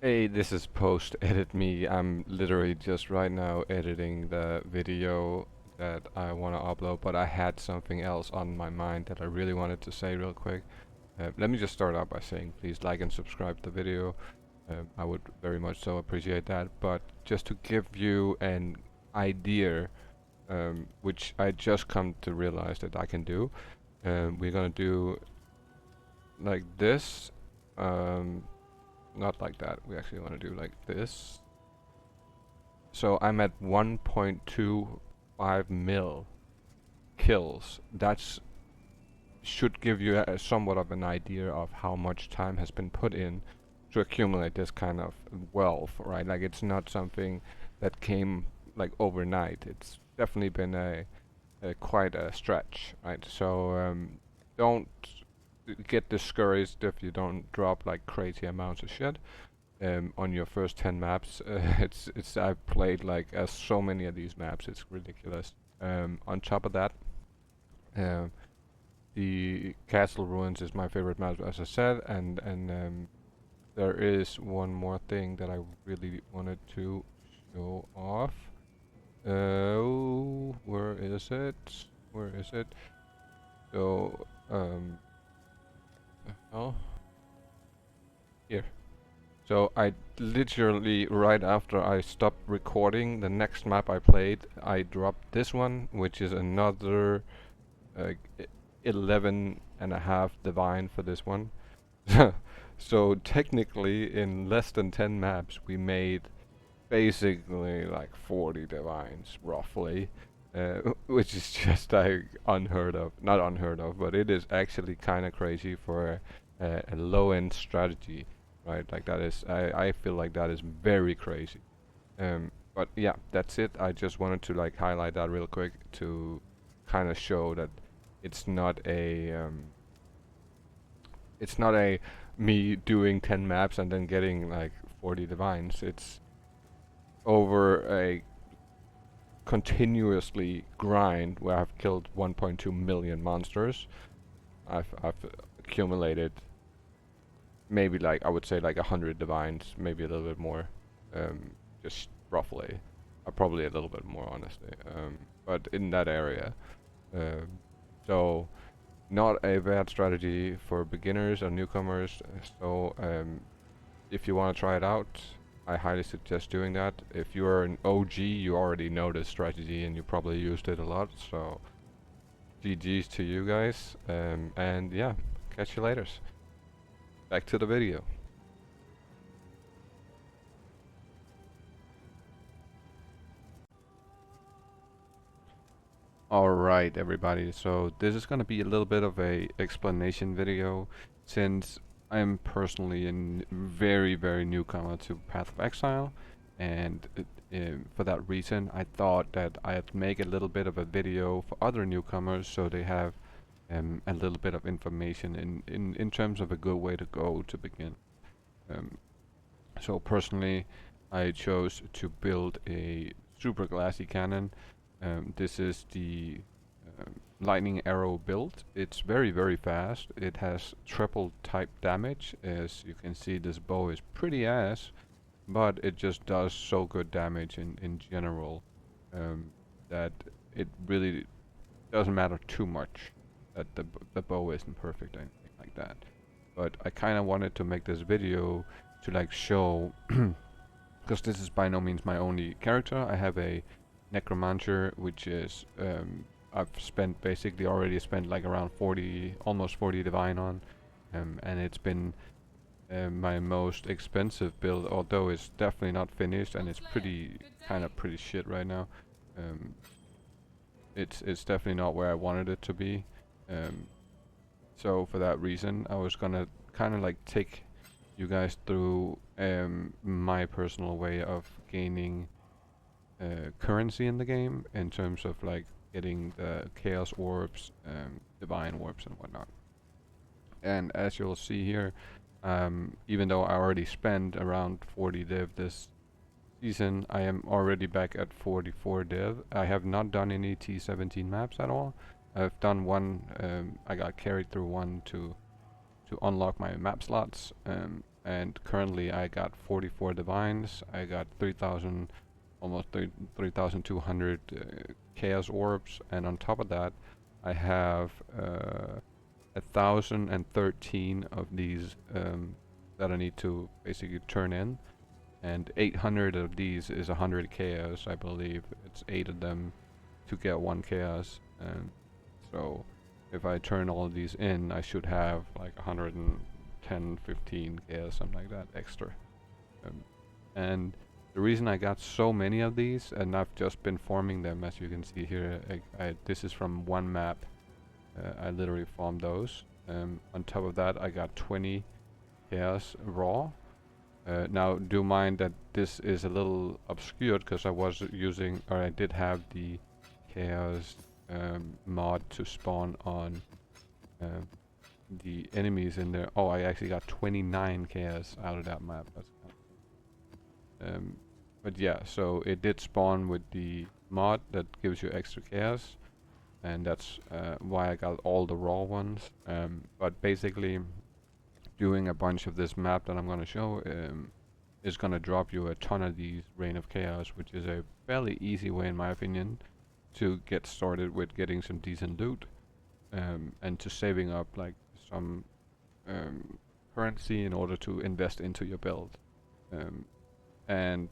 Hey, this is post edit me. I'm literally just right now editing the video that I want to upload, but I had something else on my mind that I really wanted to say real quick. Let me just start out by saying please like and subscribe to the video. I would very much so appreciate that. But just to give you an idea, which I just come to realize that I can do, we're gonna do like this. Um, Not like that. We actually want to do like this. So I'm at 1.25 mil kills. That's should give you a somewhat of an idea of how much time has been put in to accumulate this kind of wealth, right? Like it's not something that came like overnight. It's definitely been a quite a stretch, right? So don't get discouraged if you don't drop like crazy amounts of shit. On your first 10 maps. It's I've played like so many of these maps. It's ridiculous. On top of that, um, the Castle Ruins is my favorite map, as I said, and there is one more thing that I really wanted to show off. Where is it? Where is it? So, oh, here. So I literally right after I stopped recording the next map I played, I dropped this one, which is another uh, 11 and a half divine for this one. So technically in less than 10 maps we made basically like 40 divines roughly. Which is just like unheard of. Not unheard of, but it is actually kind of crazy for a low-end strategy, right? Like that is, I feel like that is very crazy. But yeah, that's it. I just wanted to like highlight that real quick to kind of show that it's not a me doing 10 maps and then getting like 40 divines. It's over a continuously grind where I've killed 1.2 million monsters. I've accumulated maybe like I would say like 100 divines, maybe a little bit more, just roughly. Probably a little bit more honestly, but in that area. Um, so not a bad strategy for beginners or newcomers. So if you want to try it out, I highly suggest doing that. If you're an OG, you already know this strategy and you probably used it a lot. So GG's to you guys, and yeah, catch you later. Back to the video. Alright everybody, so this is gonna be a little bit of a explanation video since I'm personally a very newcomer to Path of Exile, and for that reason I thought that I'd make a little bit of a video for other newcomers so they have a little bit of information in terms of a good way to go to begin. So personally I chose to build a super glassy cannon. This is the lightning arrow build. It's very fast. It has triple type damage. As you can see, this bow is pretty ass, but it just does so good damage in general that it really doesn't matter too much that the bow isn't perfect or anything like that. But I kind of wanted to make this video to like show because this is by no means my only character. I have a necromancer, which is I've spent basically already spent like around 40, almost 40 divine on, and it's been my most expensive build. Although it's definitely not finished and it's pretty pretty shit right now. Um, it's definitely not where I wanted it to be. So for that reason, I was gonna kind of like take you guys through my personal way of gaining currency in the game in terms of like getting the chaos orbs, divine orbs and whatnot. And as you'll see here, even though I already spent around 40 div this season, I am already back at 44 div. I have not done any T17 maps at all. I've done one, I got carried through one to unlock my map slots, and currently I got 44 divines. I got 3,000, almost 3,200 chaos orbs, and on top of that, I have 1,013 of these that I need to basically turn in, and 800 of these is 100 chaos, I believe. It's 8 of them to get 1 chaos, and so if I turn all of these in, I should have like 110, 15 chaos, something like that, extra. And the reason I got so many of these, and I've just been farming them, as you can see here, this is from one map. I literally farmed those. On top of that, I got 20 chaos raw. Now, do mind that this is a little obscured because I was using, or I did have the chaos mod to spawn on the enemies in there. Oh, I actually got 29 chaos out of that map. That's but yeah, so it did spawn with the mod that gives you extra chaos, and that's why I got all the raw ones. But basically, doing a bunch of this map that I'm gonna show is gonna drop you a ton of these Rain of Chaos, which is a fairly easy way, in my opinion, to get started with getting some decent loot, and to saving up like some currency in order to invest into your build. And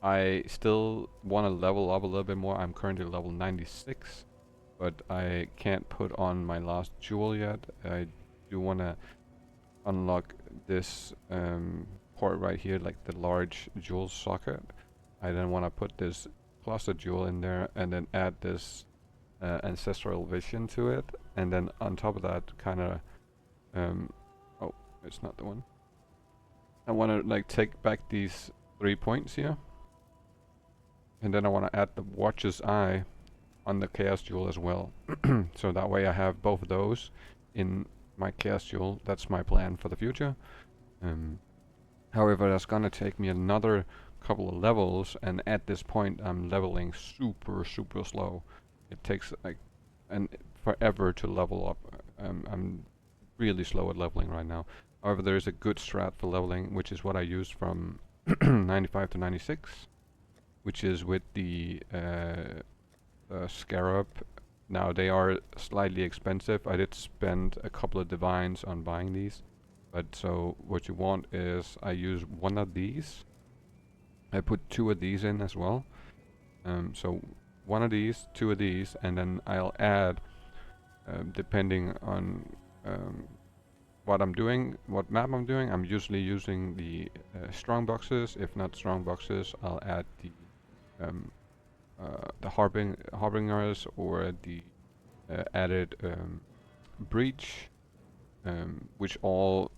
I still want to level up a little bit more. I'm currently level 96, but I can't put on my last jewel yet. I do want to unlock this part right here, like the large jewel socket. I then want to put this cluster jewel in there and then add this ancestral vision to it, and then on top of that, kind of oh, it's not the one. I want to like take back these 3 points here, and then I want to add the Watcher's Eye on the Chaos Jewel as well. So that way I have both of those in my Chaos Jewel. That's my plan for the future. However, that's gonna take me another couple of levels, and at this point I'm leveling super slow. It takes like forever to level up. I'm really slow at leveling right now. However, there is a good strat for leveling, which is what I used from 95 to 96, which is with the Scarab. Now they are slightly expensive. I did spend a couple of divines on buying these, but so what you want is I use one of these. I put 2 of these in as well. So 1 of these, 2 of these, and then I'll add, depending on what I'm doing, what map I'm doing. I'm usually using the strong boxes. If not strong boxes, I'll add the harbingers or the added breach, which all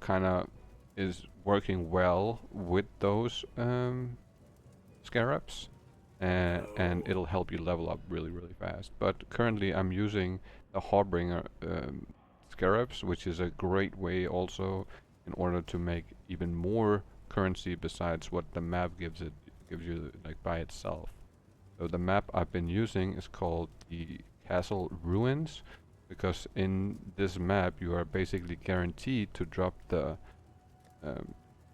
kind of is working well with those scarabs, and it'll help you level up really fast. But currently I'm using the harbinger scarabs, which is a great way also in order to make even more currency besides what the map gives you like by itself. So the map I've been using is called the Castle Ruins, because in this map you are basically guaranteed to drop the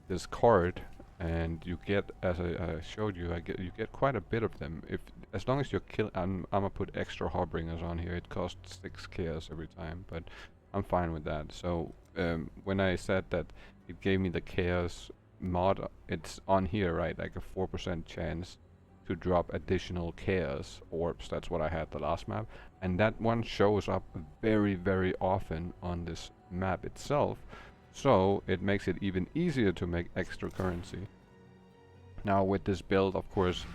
this card, and you get, as I showed you, you get quite a bit of them. As long as you're I'm gonna put extra harbingers on here. It costs 6 chaos every time, but I'm fine with that. So when I said that it gave me the chaos mod, it's on here, right? Like a 4% chance to drop additional chaos orbs. That's what I had the last map, and that one shows up very often on this map itself, so it makes it even easier to make extra currency. Now with this build, of course,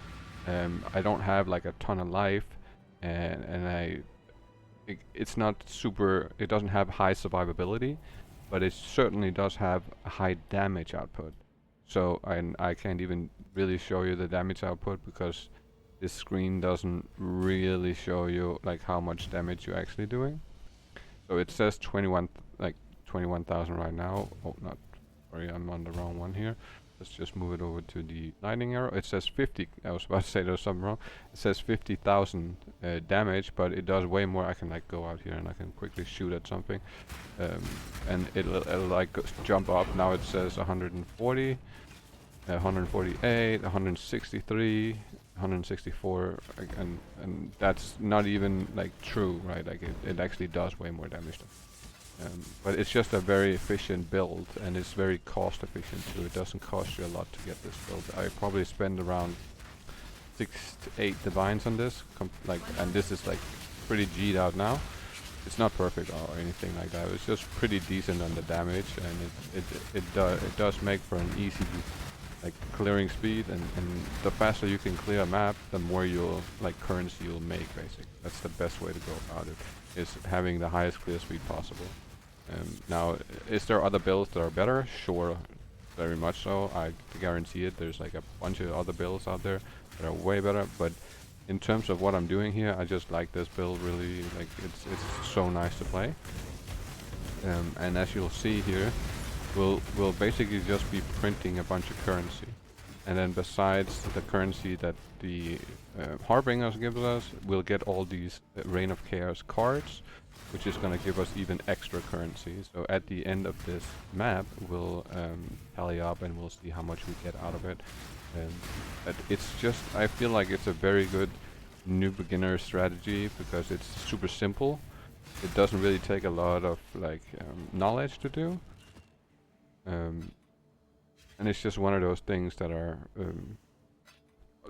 I don't have like a ton of life, and it's not super, it doesn't have high survivability, but it certainly does have a high damage output. So I can't even really show you the damage output because this screen doesn't really show you like how much damage you're actually doing. So it says 21,000 right now. Oh, not Sorry, I'm on the wrong one here. Let's just move it over to the lightning arrow. It says 50. I was about to say there's something wrong. It says 50,000 damage, but it does way more. I can like go out here and I can quickly shoot at something, and it'll like jump up. Now it says 140, 148, 163, 164, and that's not even like true, right? Like it actually does way more damage. But it's just a very efficient build, and it's very cost efficient too. It doesn't cost you a lot to get this build. I probably spend around 6 to 8 divines on this, and this is like pretty G'd out now. It's not perfect or anything like that. It's just pretty decent on the damage, and it does make for an easy like clearing speed, and the faster you can clear a map, the more currency you'll make. Basically, that's the best way to go about it, is having the highest clear speed possible. Now, is there other builds that are better? Sure, very much so. I guarantee it. There's like a bunch of other builds out there that are way better, but in terms of what I'm doing here, I just like this build really. Like it's so nice to play. And as you'll see here, we'll basically just be printing a bunch of currency, and then besides the currency that the Harbingers gives us, we'll get all these Reign of Chaos cards, which is going to give us even extra currency. So at the end of this map, we'll tally up and we'll see how much we get out of it. But it's just, I feel like it's a very good new beginner strategy because it's super simple. It doesn't really take a lot of like knowledge to do. And it's just one of those things that are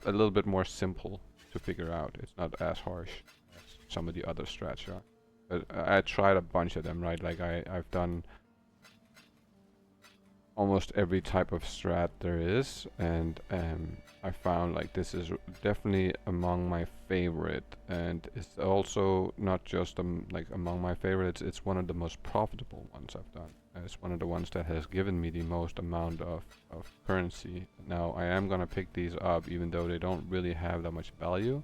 a little bit more simple to figure out. It's not as harsh as some of the other strats are. But I tried a bunch of them, right? Like I've done almost every type of strat there is, and I found like this is definitely among my favorite, and it's also not just like among my favorites. It's one of the most profitable ones I've done. It's one of the ones that has given me the most amount of currency. Now I am gonna pick these up, even though they don't really have that much value.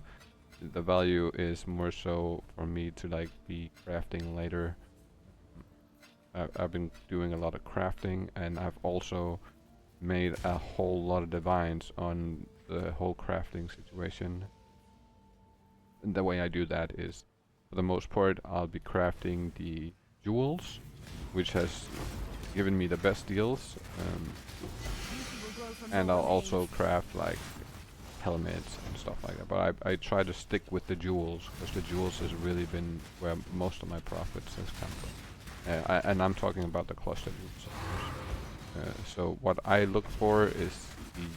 The value is more so for me to like be crafting later. I've been doing a lot of crafting, and I've also made a whole lot of divines on the whole crafting situation. And the way I do that is, for the most part, I'll be crafting the jewels, which has given me the best deals, and I'll also craft like helmets and stuff like that. But I try to stick with the jewels, because the jewels has really been where most of my profits has come from. And I'm talking about the cluster jewels. So what I look for is the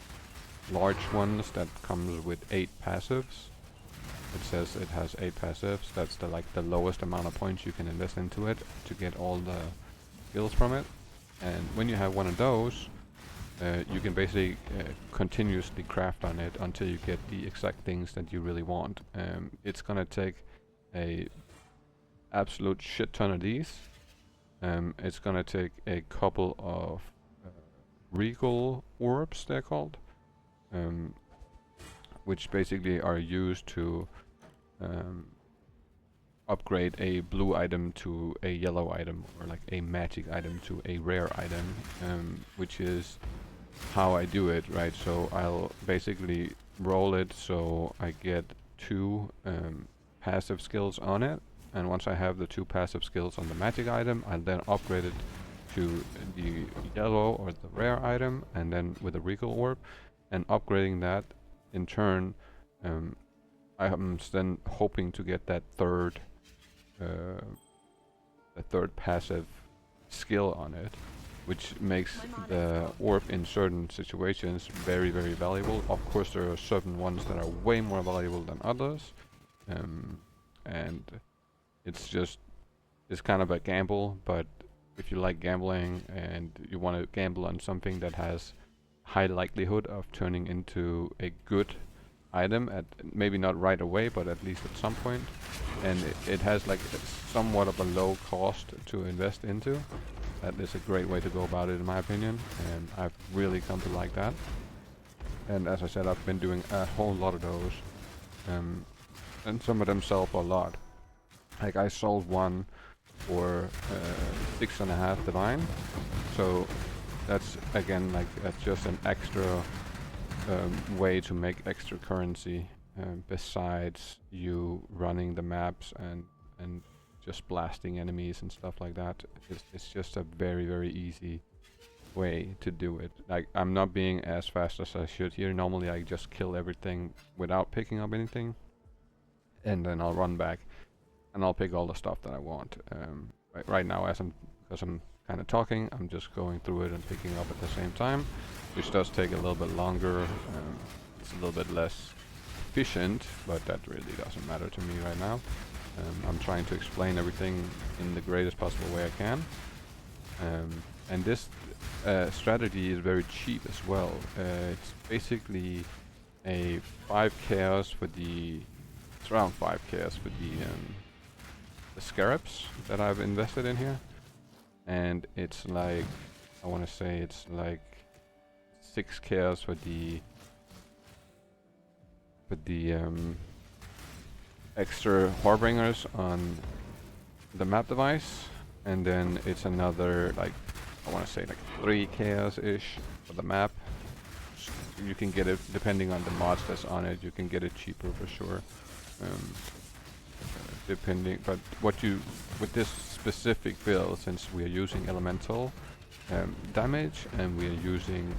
large ones that comes with 8 passives. It says it has 8 passives. That's the lowest amount of points you can invest into it to get all the skills from it. And when you have one of those, you can basically continuously craft on it until you get the exact things that you really want. It's gonna take a absolute shit ton of these. It's gonna take a couple of regal orbs, they're called, which basically are used to upgrade a blue item to a yellow item, or like a magic item to a rare item, which is how I do it, right? So I'll basically roll it so I get 2 passive skills on it, and once I have the 2 passive skills on the magic item, I'll then upgrade it to the yellow or the rare item, and then with a regal orb, and upgrading that in turn, I'm then hoping to get that third passive skill on it, which makes the orb in certain situations very, very valuable. Of course, there are certain ones that are way more valuable than others, and it's kind of a gamble. But if you like gambling and you want to gamble on something that has high likelihood of turning into a good item, at maybe not right away, but at least at some point, and it has like somewhat of a low cost to invest into, that is a great way to go about it, in my opinion, and I've really come to like that. And as I said, I've been doing a whole lot of those, and some of them sell for a lot. Like I sold one for 6.5 divine, so that's again like that's just an extra way to make extra currency besides you running the maps and just blasting enemies and stuff like that. It's just a very easy way to do it. Like, I'm not being as fast as I should here. Normally I just kill everything without picking up anything, and then I'll run back and I'll pick all the stuff that I want. Right now, because I'm kind of talking, I'm just going through it and picking up at the same time, which does take a little bit longer. It's a little bit less efficient, but that really doesn't matter to me right now. I'm trying to explain everything in the greatest possible way I can. And this strategy is very cheap as well. It's basically a 5 chaos for the... It's around 5 chaos for the scarabs that I've invested in here. And it's like... I want to say it's like 6 chaos for the extra Harbingers on the map device, and then it's another, like, I want to say like 3 chaos-ish for the map. You can get it depending on the mods that's on it. You can get it cheaper for sure. Depending, but what you with this specific build, since we are using elemental damage and we are using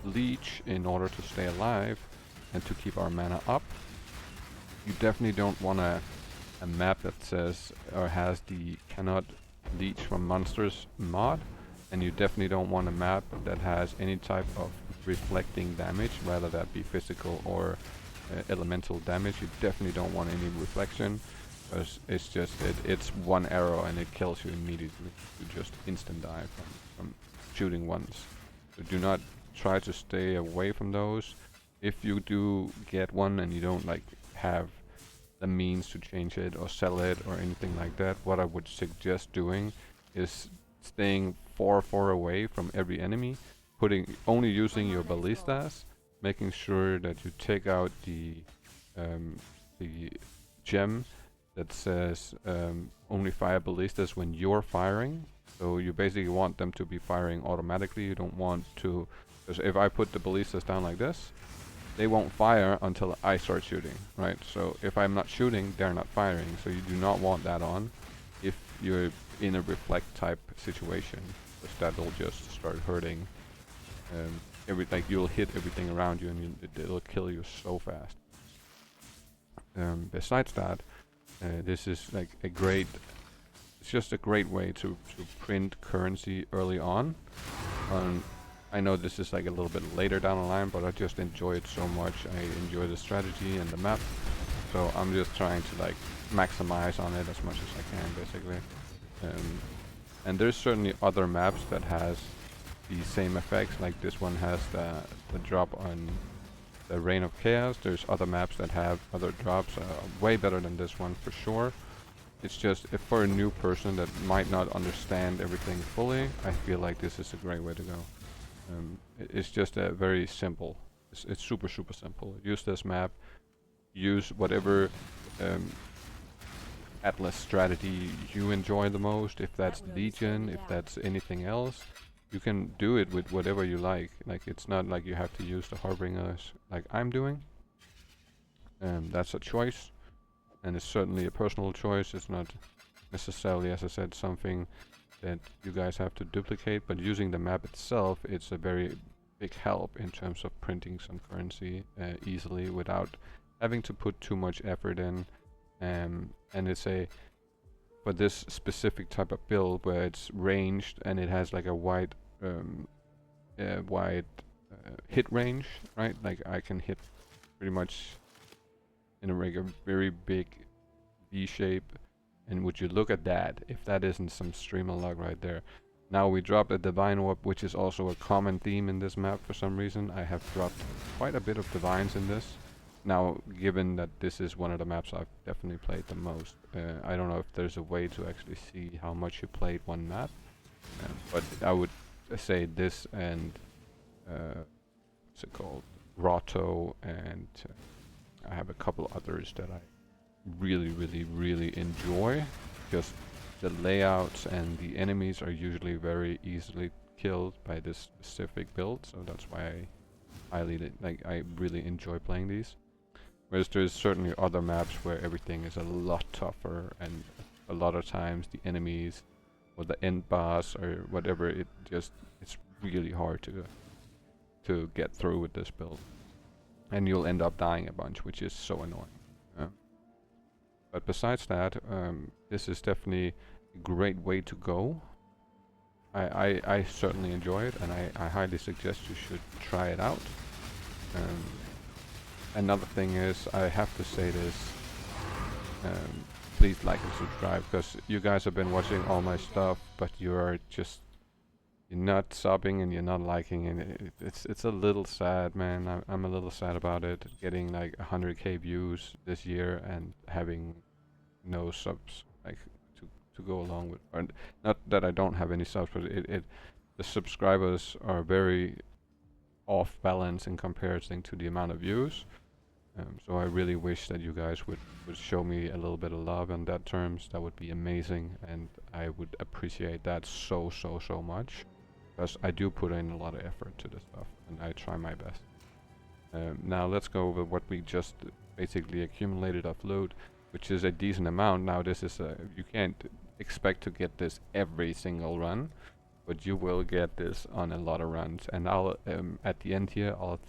leech in order to stay alive and to keep our mana up, you definitely don't want a map that says or has the cannot leech from monsters mod, and you definitely don't want a map that has any type of reflecting damage, whether that be physical or elemental damage. You definitely don't want any reflection, because it's just it's one arrow and it kills you immediately. You just instant die from shooting once. So do not try to stay away from those. If you do get one and you don't like have the means to change it or sell it or anything like that, what I would suggest doing is staying far away from every enemy, only using your ballistas, making sure that you take out the gem that says only fire ballistas when you're firing. So you basically want them to be firing automatically. You don't want to, because if I put the ballistas down like this, they won't fire until I start shooting, right? So if I'm not shooting, they're not firing. So you do not want that on if you're in a reflect type situation, because that'll just start hurting. Like you'll hit everything around you and it'll kill you so fast. Besides that, this is like a great, it's just a great way to print currency early on. I know this is like a little bit later down the line, but I just enjoy it so much. I enjoy the strategy and the map, so I'm just trying to like maximize on it as much as I can, basically. And there's certainly other maps that has the same effects, like this one has the drop on the Reign of Chaos. There's other maps that have other drops, way better than this one for sure. It's just, if for a new person that might not understand everything fully, I feel like this is a great way to go. It's just very simple. It's super simple. Use this map. Use whatever Atlas strategy you enjoy the most. If that's Legion, if that's anything else, you can do it with whatever you like. Like, it's not like you have to use the Harbingers like I'm doing. That's a choice, and it's certainly a personal choice. It's not necessarily, as I said, something that you guys have to duplicate, but using the map itself, it's a very big help in terms of printing some currency easily without having to put too much effort in. And it's for this specific type of build where it's ranged and it has like a wide hit range, right? Like I can hit pretty much in a very big V shape. And would you look at that, if that isn't some streamer luck right there. Now we dropped a Divine Orb, which is also a common theme in this map for some reason. I have dropped quite a bit of Divines in this. Now, given that this is one of the maps I've definitely played the most, I don't know if there's a way to actually see how much you played one map. But I would say this and, what's it called? Grotto, and I have a couple others that I really enjoy. Just the layouts and the enemies are usually very easily killed by this specific build, so that's why I really enjoy playing these. Whereas there's certainly other maps where everything is a lot tougher, and a lot of times the enemies or the end boss or whatever, it's really hard to get through with this build, and you'll end up dying a bunch, which is so annoying. But besides that, this is definitely a great way to go. I certainly enjoy it, and I highly suggest you should try it out. Another thing is, I have to say this, please like and subscribe, because you guys have been watching all my stuff, but you're not subbing and you're not liking, and it's a little sad, man. I'm a little sad about it, getting like 100k views this year and having no subs like to go along with, or not that I don't have any subs, but the subscribers are very off balance in comparison to the amount of views. So I really wish that you guys would show me a little bit of love on that terms. That would be amazing, and I would appreciate that so much, because I do put in a lot of effort to this stuff, and I try my best. Now let's go over what we just basically accumulated of loot, which is a decent amount. Now this is you can't expect to get this every single run, but you will get this on a lot of runs. And I'll at the end here, I'll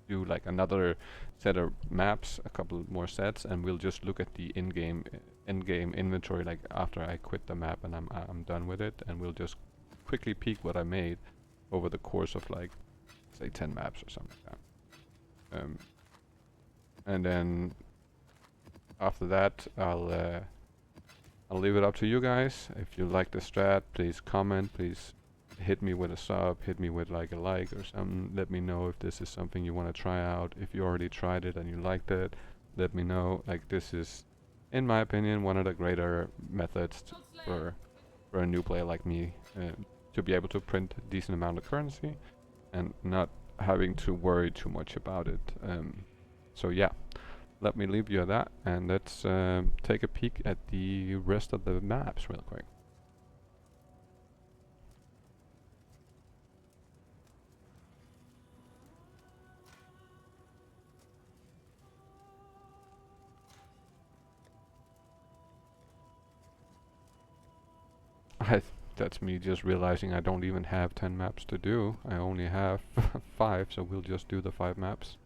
do like another set of maps, a couple more sets, and we'll just look at the in-game inventory like after I quit the map and I'm done with it, and we'll just quickly peek what I made over the course of like say 10 maps or something like that. And then after that, I'll leave it up to you guys. If you like the strat, please comment, please hit me with a sub, hit me with like a like or something. Let me know if this is something you want to try out. If you already tried it and you liked it, let me know. Like, this is, in my opinion, one of the greater methods for a new player like me to be able to print a decent amount of currency and not having to worry too much about it. So yeah, let me leave you at that, and let's take a peek at the rest of the maps real quick. That's me just realizing I don't even have 10 maps to do. I only have 5, so we'll just do the 5 maps.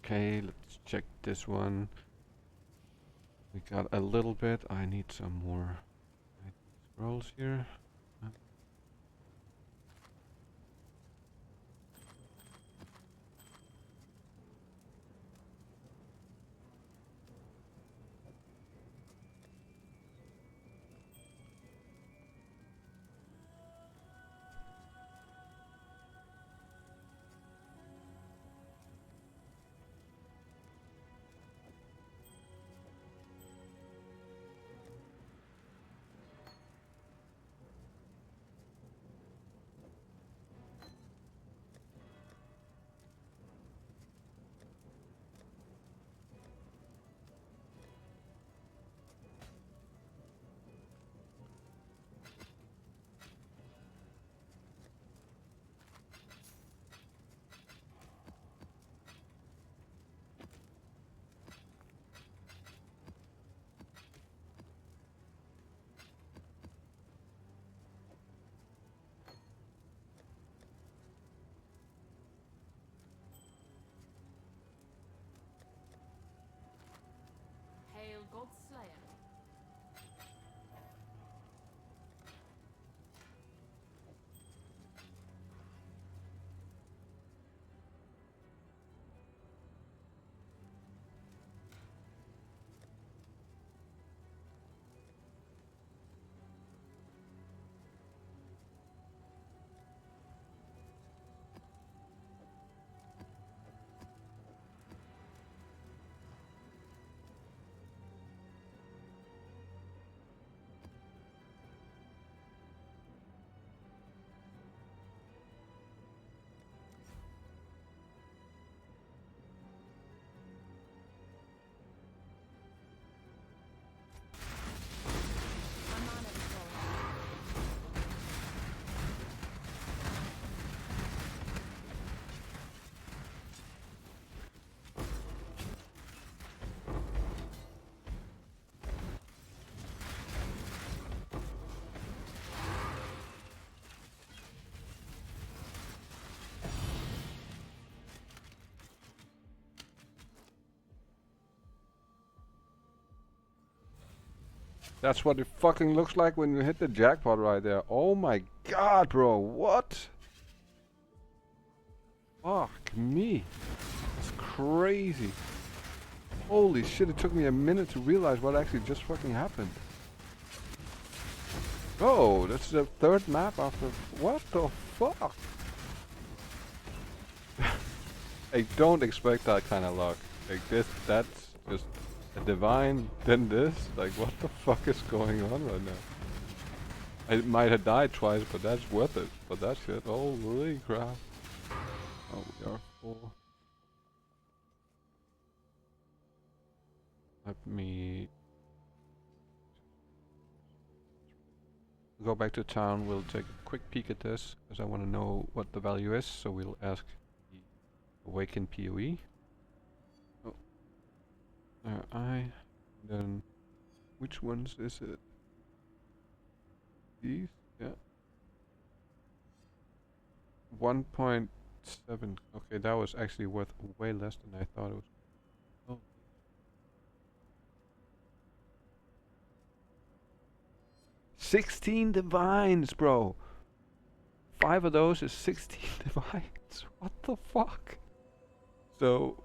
Okay, let's check this one. We got a little bit. I need some more scrolls here. Hail God's Slayer. That's what it fucking looks like when you hit the jackpot right there. Oh my god, bro. What? Fuck me. That's crazy. Holy shit, it took me a minute to realize what actually just fucking happened. Oh, that's the third map after... What the fuck? I don't expect that kind of luck. Like this, that's just a divine, then this. Like what the fuck is going on right now? I might have died twice, but that's worth it. But that shit, holy crap. Oh, we are full. Let me go back to town. We'll take a quick peek at this, because I want to know what the value is. So we'll ask the Awakened PoE. Oh, then which ones is it? These? Yeah. 1.7. Okay, that was actually worth way less than I thought it was. Oh. 16 divines, bro. 5 of those is 16 divines. What the fuck? So,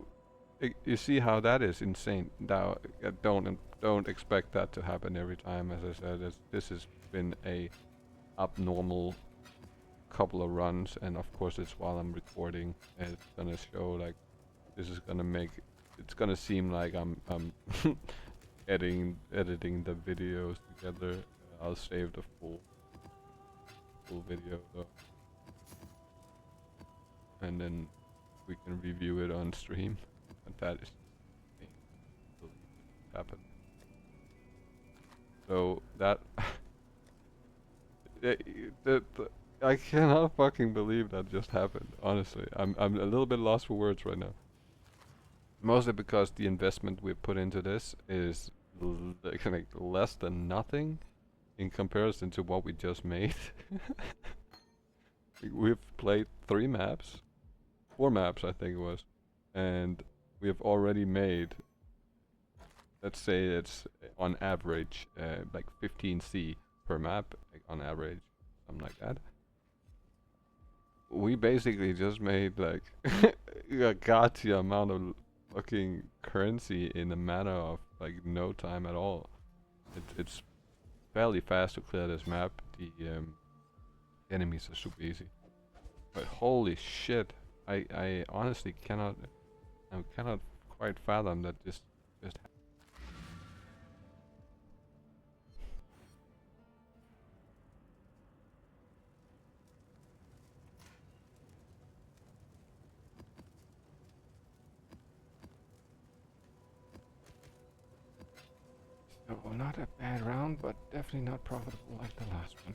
you see how that is insane. Now, don't expect that to happen every time. As I said, this has been a abnormal couple of runs, and of course it's while I'm recording, and it's gonna show like this is gonna make it's gonna seem like I'm editing the videos together. I'll save the full video though, and then we can review it on stream. And that is happened. So that I cannot fucking believe that just happened. Honestly, I'm a little bit lost for words right now. Mostly because the investment we put into this is like less than nothing in comparison to what we just made. We've played 3 maps, 4 maps I think it was, and we have already made, let's say it's on average like 15C per map, like on average, something like that. We basically just made like a gotcha amount of fucking currency in a matter of like no time at all. It's fairly fast to clear this map. The enemies are super easy, but holy shit, I honestly cannot quite fathom that this just happened. So not a bad round, but definitely not profitable like the last one.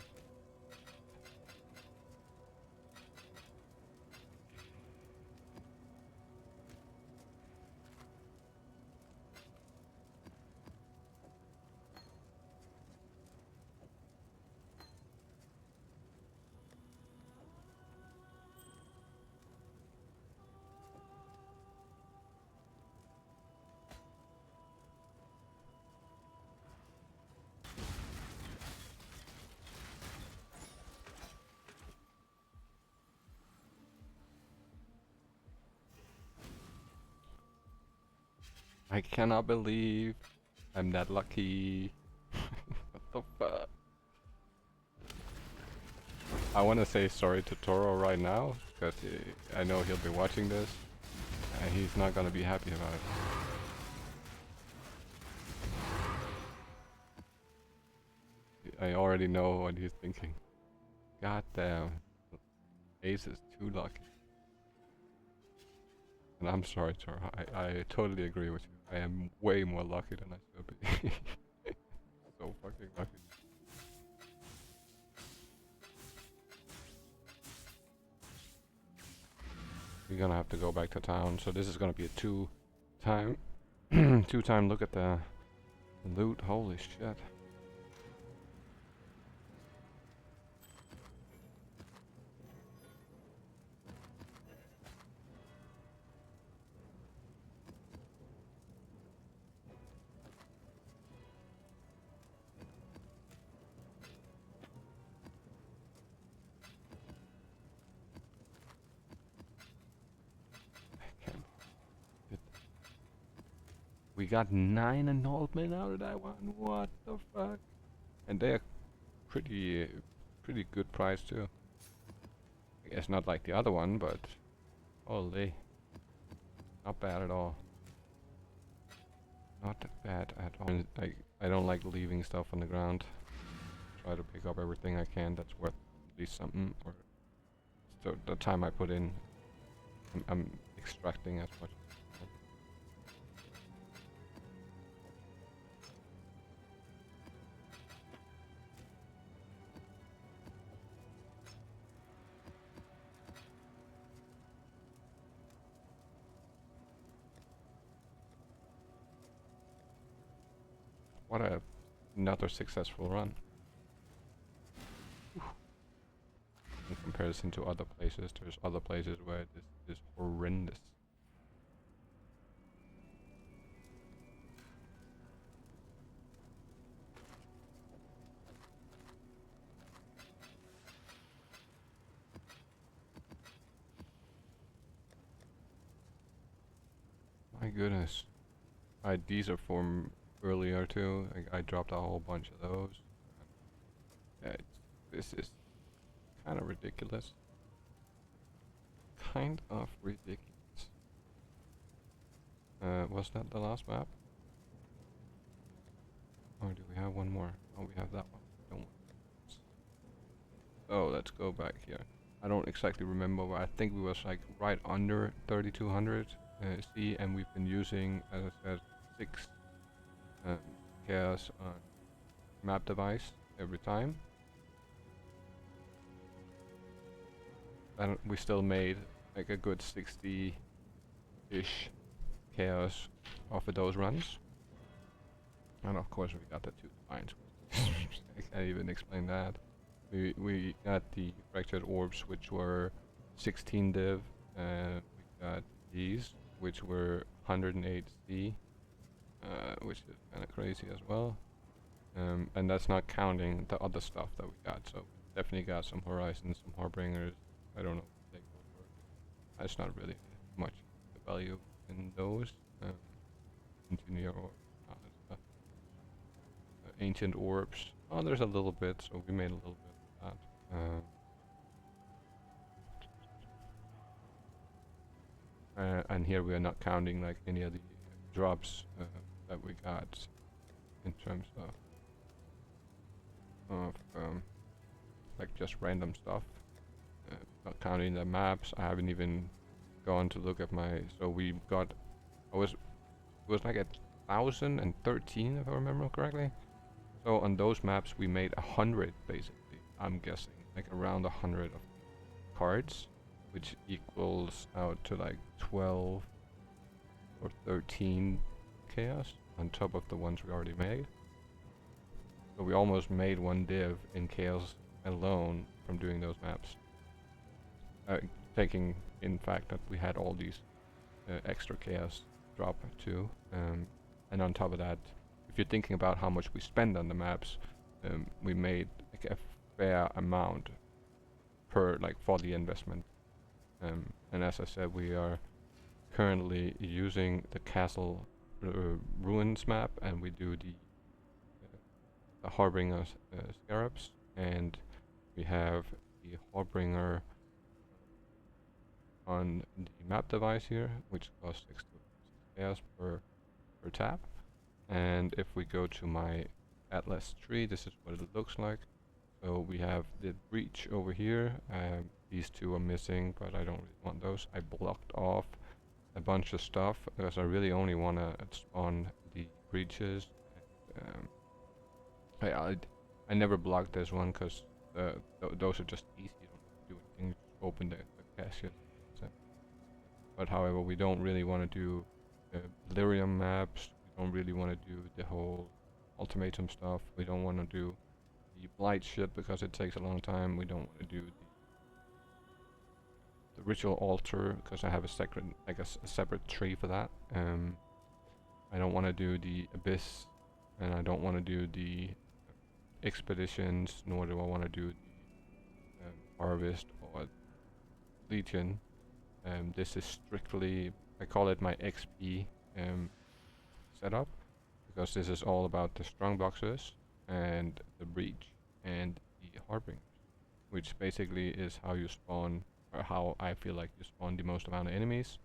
I cannot believe I'm that lucky. What the fuck? I want to say sorry to Toro right now, because I know he'll be watching this, and he's not gonna be happy about it. I already know what he's thinking. God damn. Ace is too lucky. And I'm sorry, Toro. I totally agree with you. I am way more lucky than I should be. So fucking lucky. We're gonna have to go back to town, so this is gonna be a two-time look at the loot. Holy shit. We got 9 annulment out of that one. What the fuck? And they are pretty good price too. I guess not like the other one, but holy, not bad at all. Not bad at all. And I don't like leaving stuff on the ground. Try to pick up everything I can that's worth at least something, or so the time I put in, I'm extracting as much. What another successful run. In comparison to other places, there's other places where this is horrendous. My goodness. These are from earlier too. I dropped a whole bunch of those. Yeah, this is kind of ridiculous. Kind of ridiculous. Was that the last map? Or do we have one more? Oh, we have that one. Don't. Oh, let's go back here. I don't exactly remember, but I think we was like right under 3200 C, and we've been using, as I said, 6 chaos on map device every time. And we still made like a good 60-ish chaos off of those runs. And of course we got the 2 lines. I can't even explain that. We got the fractured orbs, which were 16 div. We got these, which were 108 C, which is kind of crazy as well. And that's not counting the other stuff that we got. So definitely got some Horizons, some Harbingers. I don't know what they go for. That's not really much value in those. Engineer or ancient orbs. Oh, there's a little bit, so we made a little bit of that. And here we are not counting like any of the drops that we got in terms of like just random stuff. Not counting the maps. I haven't even gone to look at my. So we got. It was like 1,013 if I remember correctly. So on those maps we made 100 basically. I'm guessing like around 100 of cards, which equals out to like 12 or 13 chaos on top of the ones we already made. So we almost made 1 div in chaos alone from doing those maps. Taking in fact that we had all these extra chaos drop too, and on top of that, if you're thinking about how much we spend on the maps, we made like a fair amount per for the investment. And as I said, we are currently using the castle ruins map, and we do the Harbinger scarabs, and we have the Harbinger on the map device here, which costs 6 chaos per tap. And if we go to my Atlas tree, this is what it looks like. So we have the breach over here. These 2 are missing, but I don't really want those. I blocked off a bunch of stuff because I really only want to spawn the breaches. I never blocked this one because those are just easy. You don't do anything. You just open the casket. But however, we don't really want to do delirium maps. We don't really want to do the whole ultimatum stuff. We don't want to do the blight shit because it takes a long time. We don't want to do the ritual altar because I have a separate tree for that. I don't want to do the abyss, and I don't want to do the expeditions, nor do I want to do the harvest or legion. This is strictly, I call it my XP setup, because this is all about the strong boxes and the breach and the harbinger, which basically is how you spawn, or how I feel like you spawn the most amount of enemies.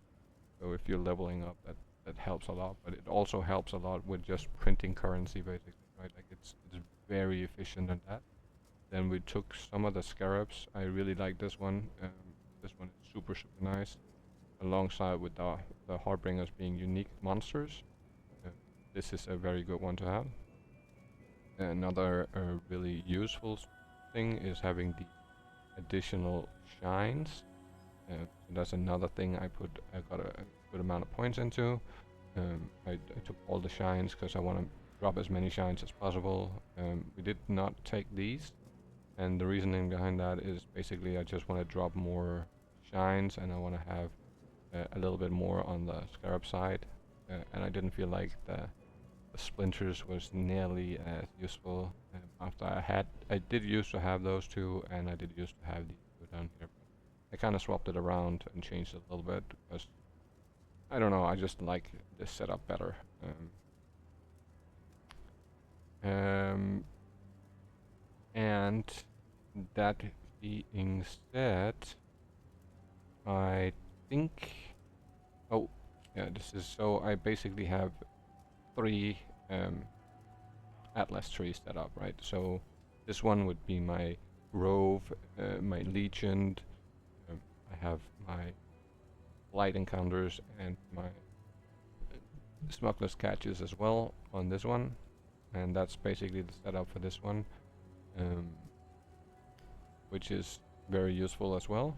So if you're leveling up, that helps a lot, but it also helps a lot with just printing currency, basically, right? Like it's very efficient on that. Then we took some of the scarabs. I really like this one. This one is super nice, alongside with the harbingers being unique monsters. Uh, this is a very good one to have. Another really useful thing is having the additional shines. So that's another thing I got a good amount of points into. I took all the shines because I want to drop as many shines as possible. We did not take these, and the reasoning behind that is basically I just want to drop more shines, and I want to have a little bit more on the scarab side, and I didn't feel like the splinters was nearly as useful. After I did used to have those two, and I did used to have these two down here, but I kind of swapped it around and changed it a little bit because I don't know, I just like this setup better. And that being said, I think, oh yeah, this is, so I basically have 3 Atlas trees set up, right? So this one would be my Rove, my Legend, I have my light encounters and my smuggler's catches as well on this one, and that's basically the setup for this one, which is very useful as well.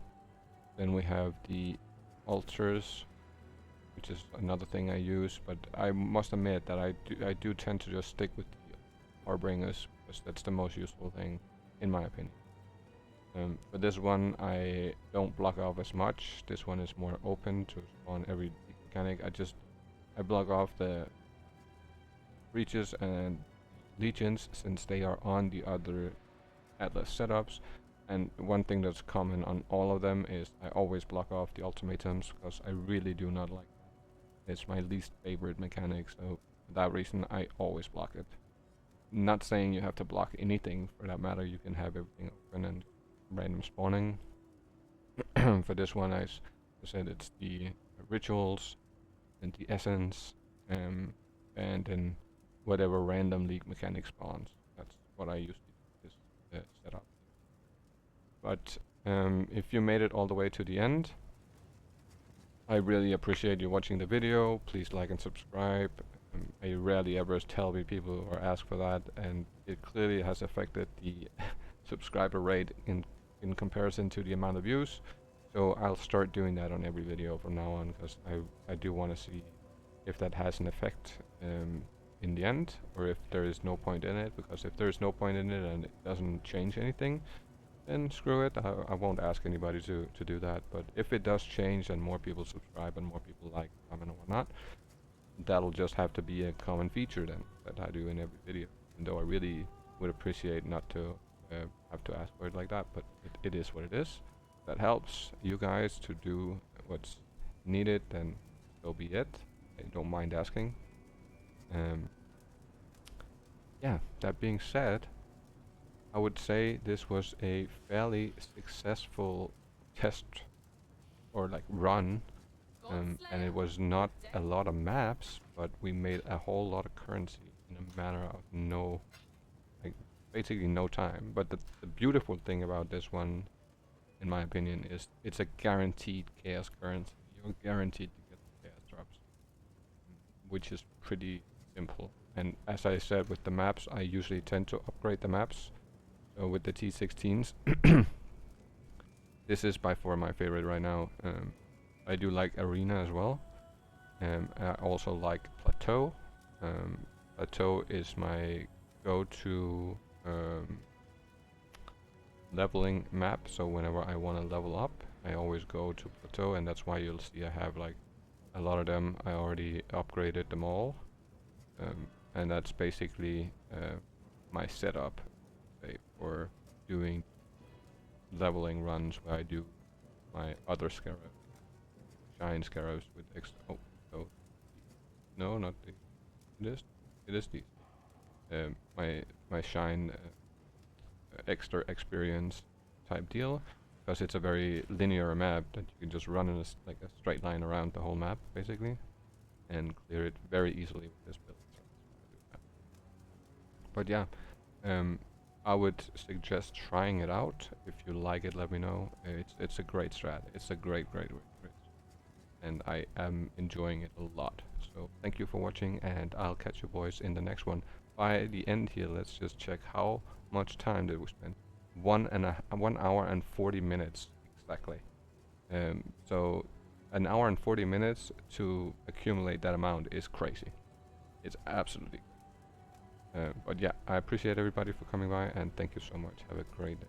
Then we have the altars, which is another thing I use, but I must admit that I do tend to just stick with the harbingers because that's the most useful thing in my opinion. For this one I don't block off as much. This one is more open to spawn every mechanic. I block off the breaches and legions since they are on the other Atlas setups. And one thing that's common on all of them is I always block off the ultimatums because I really do not like that. It's my least favorite mechanic, so for that reason I always block it. Not saying you have to block anything for that matter, you can have everything open and random spawning. For this one, I said it's the rituals and the essence, and then whatever random league mechanic spawns. That's what I usually do, this setup. But if you made it all the way to the end, I really appreciate you watching the video. Please like and subscribe. I rarely ever tell people or ask for that, and it clearly has affected the subscriber rate in comparison to the amount of views. So I'll start doing that on every video from now on, because I do want to see if that has an effect in the end, or if there is no point in it. Because if there is no point in it and it doesn't change anything, then screw it. I won't ask anybody to do that. But if it does change and more people subscribe and more people like, comment, and whatnot, that'll just have to be a common feature then that I do in every video. Even though I really would appreciate not to have to ask for it like that, but it is what it is. That helps you guys to do what's needed, then so be it. I don't mind asking. Yeah, that being said, I would say this was a fairly successful test or like run, and it was not a lot of maps, but we made a whole lot of currency in a matter of basically no time. But the beautiful thing about this one, in my opinion, is it's a guaranteed chaos currency. You're guaranteed to get the chaos drops, which is pretty simple. And as I said with the maps, I usually tend to upgrade the maps. So with the T16s, this is by far my favorite right now. I do like Arena as well. I also like Plateau. Plateau is my go-to leveling map, so whenever I want to level up, I always go to Plateau, and that's why you'll see I have like a lot of them. I already upgraded them all, and that's basically my setup for doing leveling runs where I do my other shine scarabs with extra. Oh, no, not the. it is decent. My shine extra experience type deal, because it's a very linear map that you can just run in like a straight line around the whole map basically, and clear it very easily with this build. So that's why I do that. But yeah, um, I would suggest trying it out. If you like it, let me know. It's a great strat. It's a great strat, and I am enjoying it a lot. So thank you for watching, and I'll catch you boys in the next one. By the end here, let's just check how much time did we spend. 1 hour and 40 minutes exactly. So an hour and 40 minutes to accumulate that amount is crazy. It's absolutely. But yeah, I appreciate everybody for coming by, and thank you so much. Have a great day.